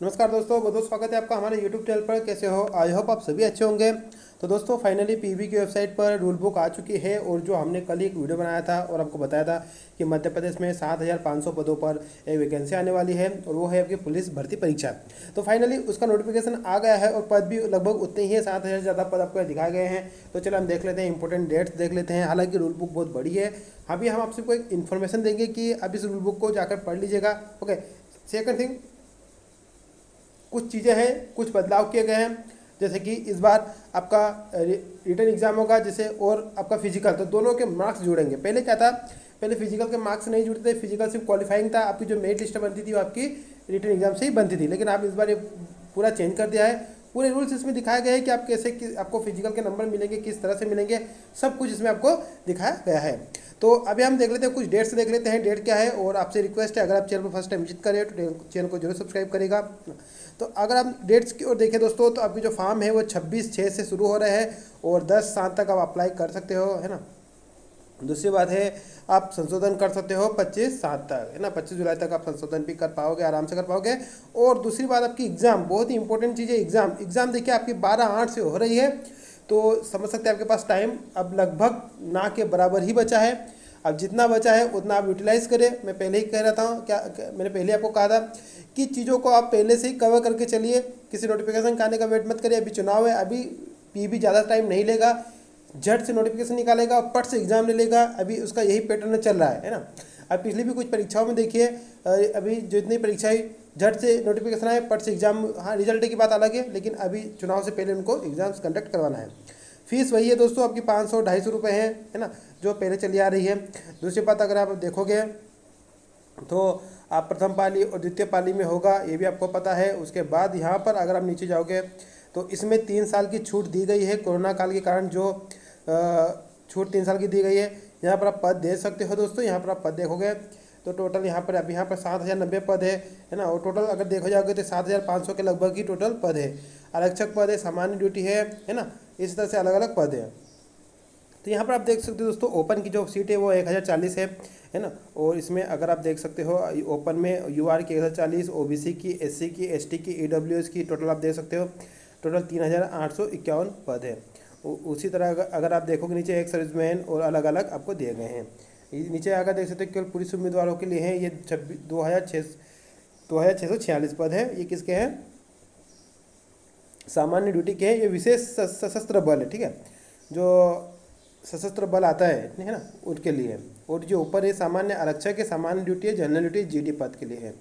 नमस्कार दोस्तों, बहुत बहुत स्वागत है आपका हमारे YouTube चैनल पर। कैसे हो? आई होप आप सभी अच्छे होंगे। तो दोस्तों फाइनली पीवी की वेबसाइट पर रूल बुक आ चुकी है और जो हमने कल ही एक वीडियो बनाया था और आपको बताया था कि मध्य प्रदेश में 7,500 पदों पर एक वैकेंसी आने वाली है और वो है आपकी पुलिस भर्ती परीक्षा। तो फाइनली उसका नोटिफिकेशन आ गया है और पद भी लगभग उतने ही है, 7,000 से ज़्यादा पद आपको दिखाए गए हैं। तो चलो हम देख लेते हैं, इंपॉर्टेंट डेट्स देख लेते हैं। हालांकि रूल बुक बहुत बड़ी है, अभी हम आपसे कोई इन्फॉर्मेशन देंगे कि अब इस रूल बुक को जाकर पढ़ लीजिएगा। ओके, सेकंड थिंग, कुछ चीज़ें हैं, कुछ बदलाव किए गए हैं। जैसे कि इस बार आपका रिटर्न एग्जाम होगा जैसे, और आपका फिजिकल, तो दोनों के मार्क्स जुड़ेंगे। पहले क्या था, पहले फिजिकल के मार्क्स नहीं जुड़ते थे, फिजिकल सिर्फ क्वालिफाइंग था। आपकी जो मेरिट लिस्ट बनती थी वो आपकी रिटर्न एग्जाम से ही बनती थी, लेकिन आप इस बार ये पूरा चेंज कर दिया है। पूरे रूल्स इसमें दिखाए गए हैं कि आप कैसे आपको फिजिकल के नंबर मिलेंगे, किस तरह से मिलेंगे, सब कुछ इसमें आपको दिखाया गया है। तो अभी हम देख लेते हैं, कुछ डेट्स देख लेते हैं, डेट क्या है। और आपसे रिक्वेस्ट है, अगर आप चैनल पर फर्स्ट टाइम विजिट करें तो चैनल को जरूर सब्सक्राइब करेगा। तो अगर आप डेट्स की ओर देखें दोस्तों, तो आपकी जो फॉर्म है वो 26/6 से शुरू हो रहे हैं और 10/7 तक आप अप्लाई कर सकते हो, है ना। दूसरी बात है, आप संशोधन कर सकते हो 25/7 तक, है ना। 25 जुलाई तक आप संशोधन भी कर पाओगे, आराम से कर पाओगे। और दूसरी बात, आपकी एग्ज़ाम, बहुत ही इंपॉर्टेंट चीज़ है एग्ज़ाम देखिए आपकी 12/8 से हो रही है। तो समझ सकते हैं आपके पास टाइम अब लगभग ना के बराबर ही बचा है। अब जितना बचा है उतना आप यूटिलाइज़ करें। मैं पहले ही कह रहा था, मैंने पहले आपको कहा था कि चीज़ों को आप पहले से ही कवर करके चलिए, किसी नोटिफिकेशन का आने का वेट मत करिए। अभी चुनाव है, अभी पीबी ज़्यादा टाइम नहीं लेगा, झट से नोटिफिकेशन निकालेगा और पट से एग्जाम ले लेगा। अभी उसका यही पैटर्न चल रहा है ना। अब पिछली भी कुछ परीक्षाओं में देखिए, अभी जितनी परीक्षा हुई झट से नोटिफिकेशन आए, पट से एग्जाम। हाँ, रिजल्ट की बात अलग है, लेकिन अभी चुनाव से पहले उनको एग्जाम्स कंडक्ट करवाना है। फीस वही है दोस्तों, आपकी 500-250 रुपये है ना, जो पहले चली आ रही है। दूसरी बात, अगर आप देखोगे तो आप प्रथम पाली और द्वितीय पाली में होगा, ये भी आपको पता है। उसके बाद यहाँ पर अगर आप नीचे जाओगे तो इसमें 3 साल की छूट दी गई है, कोरोना काल के कारण जो छूट 3 साल की दी गई है। यहाँ पर आप पद दे सकते हो दोस्तों, यहाँ पर आप पद देखोगे तो टोटल यहाँ पर अब यहाँ पर 7,090 पद है ना। और टोटल अगर देखा जाओगे तो 7,500 के लगभग ही टोटल पद है। आरक्षक पद है, सामान्य ड्यूटी है ना। इस तरह से अलग अलग पद है। तो यहाँ पर आप देख सकते हो दोस्तों, ओपन की जो सीट है वो 1,040 है ना। और इसमें अगर आप देख सकते हो, ओपन में यूआर की 1,040, ओबीसी की, एससी की, एसटी की, ईडब्ल्यूएस की, टोटल आप देख सकते हो टोटल 3,851 पद है। उसी तरह अगर आप देखोगे नीचे एक सर्विसमैन और अलग अलग आपको दिए गए हैं। नीचे अगर देख सकते हो केवल पुलिस उम्मीदवारों के लिए है, ये 2,646 पद है। ये किसके हैं? सामान्य ड्यूटी के हैं। ये विशेष सशस्त्र बल है, ठीक है, जो सशस्त्र बल आता है ना, उनके लिए। और जो ऊपर है सामान्य आरक्षक है, सामान्य ड्यूटी है, जनरल ड्यूटी जीडी पद के लिए है।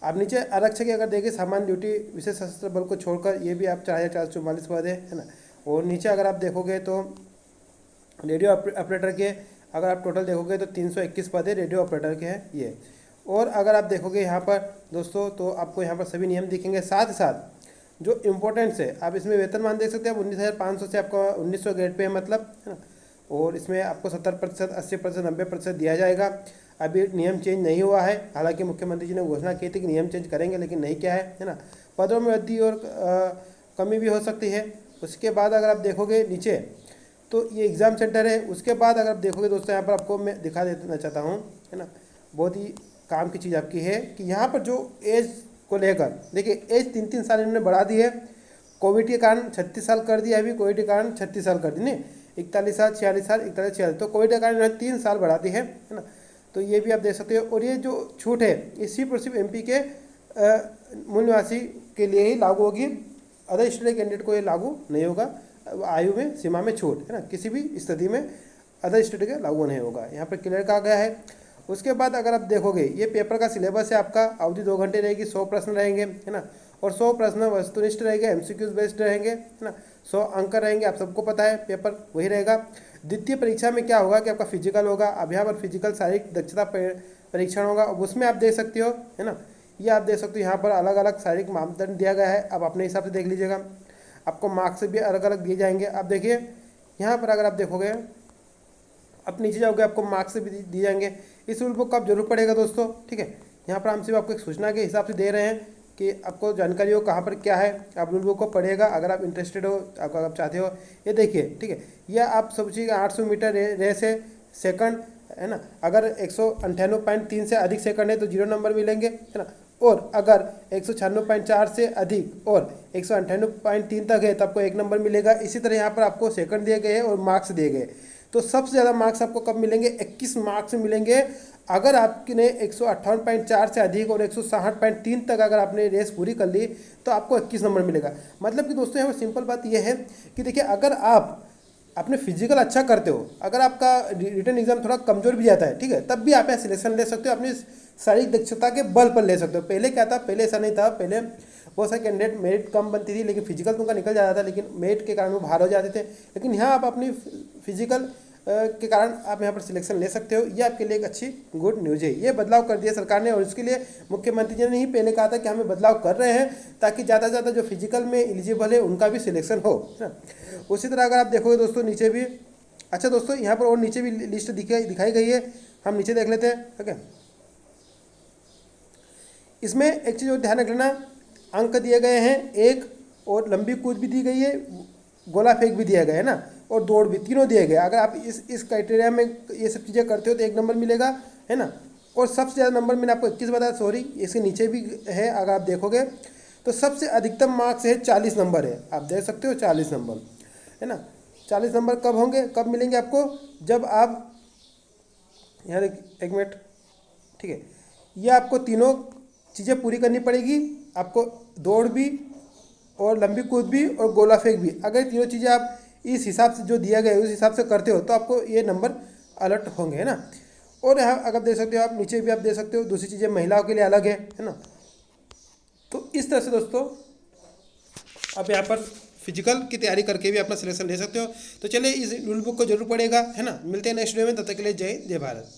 आप नीचे आरक्षक अगर देखें, सामान्य ड्यूटी विशेष सशस्त्र बल को छोड़कर, ये भी आप 4,444 पद है ना। और नीचे अगर आप देखोगे तो रेडियो ऑपरेटर के अगर आप टोटल देखोगे तो 321 पद है, रेडियो ऑपरेटर के हैं ये। और अगर आप देखोगे यहाँ पर दोस्तों, तो आपको यहाँ पर सभी नियम दिखेंगे। साथ ही साथ जो इम्पोर्टेंट्स है, आप इसमें वेतनमान देख सकते हैं, 19,500 से आपका 1,900 ग्रेड पे है, मतलब, है ना। और इसमें आपको 70%, 80%, 90% दिया जाएगा। अभी नियम चेंज नहीं हुआ है, हालांकि मुख्यमंत्री जी ने घोषणा की थी कि नियम चेंज करेंगे, लेकिन नहीं किया है ना। पदों में वृद्धि और कमी भी हो सकती है। उसके बाद अगर आप देखोगे नीचे, तो ये एग्ज़ाम सेंटर है। उसके बाद अगर आप देखोगे दोस्तों, यहाँ पर आपको मैं दिखा देना चाहता हूँ, है ना, बहुत ही काम की चीज़ आपकी है कि यहाँ पर जो एज को लेकर देखिए, एज 3-3 साल इन्होंने बढ़ा दी है। कोविड के कारण 36 साल कर दिया, अभी कोविड के कारण 36 साल कर दी, नहीं 41 साल, 46 साल, 41, 46, तो कोविड के कारण इन्होंने 3 साल बढ़ा दी है ना। तो ये भी आप देख सकते हो। और ये जो छूट है, ये सिर्फ और सिर्फ एमपी के मूल निवासी के लिए ही लागू होगी। अदर स्टेट कैंडिडेट को ये लागू नहीं होगा। आयु में सीमा में छूट, है ना, किसी भी स्थिति में अदर स्टेट के लागू नहीं होगा। यहाँ पर क्लियर कहा गया है। उसके बाद अगर आप देखोगे, ये पेपर का सिलेबस है आपका। अवधि 2 घंटे रहेगी, 100 प्रश्न रहेंगे, है ना। और 100 प्रश्न वस्तुनिष्ठ रहेंगे, एमसीक्यूज बेस्ड रहेंगे, है ना। 100 अंक रहेंगे, आप सबको पता है, पेपर वही रहेगा। द्वितीय परीक्षा में क्या होगा कि आपका फिजिकल होगा। अब यहाँ पर फिजिकल शारीरिक दक्षता परीक्षण होगा, उसमें आप देख सकते हो, है ना। ये आप देख सकते हो, यहाँ पर अलग अलग शारीरिक मापदंड दिया गया है, आप अपने हिसाब से देख लीजिएगा। आपको मार्क्स भी अलग अलग दिए जाएंगे। आप देखिए यहाँ पर अगर आप देखोगे, अब नीचे जाओगे, आपको मार्क्स भी दिए जाएंगे। इस रूल बुक का आप जरूर पढ़ेगा दोस्तों, ठीक है। यहाँ पर हम सिर्फ आपको एक सूचना के हिसाब से दे रहे हैं कि आपको जानकारी हो कहाँ पर क्या है। आप रूल बुक को पढ़िएगा अगर आप इंटरेस्टेड हो, अगर आप चाहते हो। ये देखिए, ठीक है, यह आप सोचिएगा 800 मीटर रेस है, सेकंड, है ना। अगर 198.3 से अधिक सेकंड है तो 0 नंबर मिलेंगे, है ना। और अगर 196.4 से अधिक और 198.3 तक है तो आपको 1 नंबर मिलेगा। इसी तरह यहाँ पर आपको सेकंड दिए गए और मार्क्स दिए गए। तो सबसे ज़्यादा मार्क्स आपको कब मिलेंगे? 21 मार्क्स मिलेंगे अगर आपने 158.4 से अधिक और 160.3 तक अगर आपने रेस पूरी कर ली तो आपको 21 नंबर मिलेगा। मतलब कि दोस्तों यहाँ पर सिंपल बात यह है कि देखिए, अगर आप अपने फिजिकल अच्छा करते हो, अगर आपका रिटन एग्जाम थोड़ा कमजोर भी जाता है, ठीक है, तब भी आप यहाँ सिलेक्शन ले सकते हो, अपनी शारीरिक दक्षता के बल पर ले सकते हो। पहले क्या था, पहले ऐसा नहीं था। पहले बहुत सारे कैंडिडेट मेरिट कम बनती थी लेकिन फिजिकल तो उनका निकल जाता था, लेकिन मेरिट के कारण वो बाहर हो जाते थे। लेकिन यहाँ आप अपनी फिजिकल के कारण आप यहाँ पर सिलेक्शन ले सकते हो। ये आपके लिए एक अच्छी गुड न्यूज़ है। ये बदलाव कर दिया सरकार ने और इसके लिए मुख्यमंत्री जी ने ही पहले कहा था कि हमें बदलाव कर रहे हैं ताकि ज़्यादा से ज़्यादा जो फिजिकल में एलिजिबल है उनका भी सिलेक्शन हो, है ना। उसी तरह अगर आप देखोगे दोस्तों नीचे भी, अच्छा दोस्तों यहाँ पर और नीचे भी लिस्ट दिखाई गई है, हम नीचे देख लेते हैं। ओके, इसमें एक चीज़ और ध्यान रख लेना, अंक दिए गए हैं एक, और लंबी कूद भी दी गई है, गोला फेंक भी दिया गया है ना, और दौड़ भी, तीनों दिए गए। अगर आप इस क्राइटेरिया में ये सब चीज़ें करते हो तो 1 नंबर मिलेगा, है ना। और सबसे ज़्यादा नंबर मैंने आपको 21 बताया, सॉरी, इसके नीचे भी है। अगर आप देखोगे तो सबसे अधिकतम मार्क्स है 40 नंबर है, आप देख सकते हो 40 नंबर, है ना। 40 नंबर कब होंगे, कब मिलेंगे आपको? जब आप यहाँ एक मिनट, ठीक है, ये आपको तीनों चीज़ें पूरी करनी पड़ेगी। आपको दौड़ भी और लंबी कूद भी और गोला फेंक भी, अगर तीनों चीज़ें आप इस हिसाब से जो दिया गया है उस हिसाब से करते हो तो आपको ये नंबर अलर्ट होंगे, है ना। और यहाँ अगर देख सकते हो आप, नीचे भी आप देख सकते हो, दूसरी चीज़ें महिलाओं के लिए अलग है ना। तो इस तरह से दोस्तों आप यहाँ पर फिजिकल की तैयारी करके भी अपना सिलेक्शन ले सकते हो। तो चलिए, इस रूल बुक को जरूर पढ़ेगा, है ना। मिलते हैं नेक्स्ट वीडियो में, तब तक के लिए जय जय भारत।